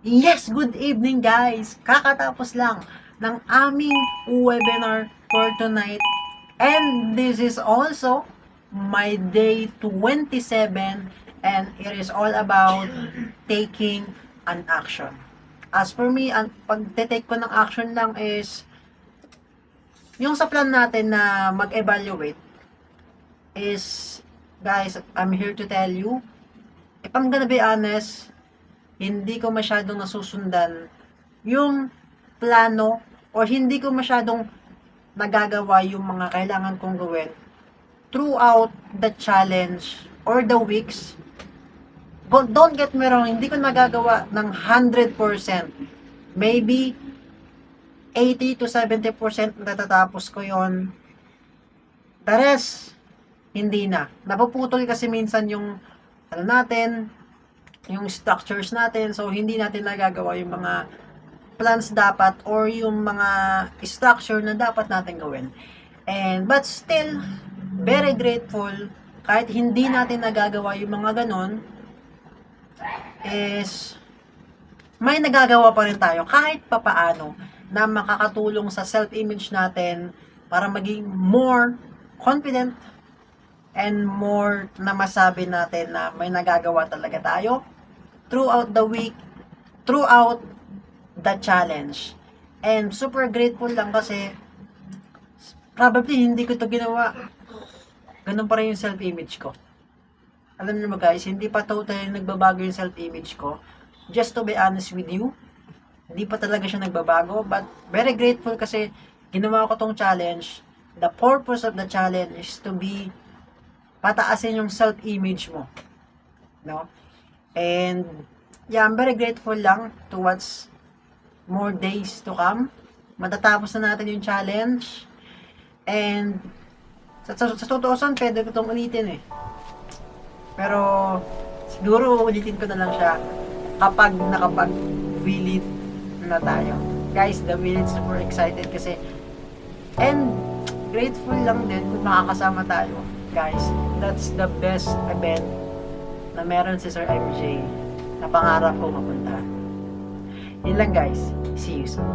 Yes, good evening guys! Kakatapos lang ng aming webinar for tonight. And this is also my day 27 and it is all about taking an action. As for me, ang pagte-take ko ng action lang is yung sa plan natin na mag-evaluate is, guys, I'm here to tell you, if I'm gonna be honest, hindi ko masyadong nasusundan yung plano o hindi ko masyadong nagagawa yung mga kailangan kong gawin throughout the challenge or the weeks. Don't get me wrong, hindi ko nagagawa ng 100%. Maybe 80 to 70% natatapos ko yon. The rest, hindi na. Napuputol kasi minsan yung ano natin, yung structures natin, so hindi natin nagagawa yung mga plans dapat or yung mga structure na dapat natin gawin. But still, very grateful kahit hindi natin nagagawa yung mga ganon, is may nagagawa pa rin tayo kahit papaano na makakatulong sa self-image natin para maging more confident and more na masabi natin na may nagagawa talaga tayo throughout the week, throughout the challenge. And super grateful lang kasi probably hindi ko to ginawa. Ganun pa rin yung self-image ko. Alam niyo ba guys, hindi pa totally nagbabago yung self-image ko. Just to be honest with you, hindi pa talaga siya nagbabago. But very grateful kasi ginawa ko tong challenge. The purpose of the challenge is to be pataasin yung self-image mo. No? And yeah, I'm very grateful lang towards more days to come. Matatapos na natin yung challenge. And sa totoo saan, pwede ko itong ulitin eh. Pero siguro ulitin ko na lang siya kapag nakapag-Willit na tayo. Guys, the Willit super excited kasi and grateful lang din kung makakasama tayo. Guys, that's the best event na meron si Sir MJ na pangarap ko mapunta. Yun lang guys. See you soon.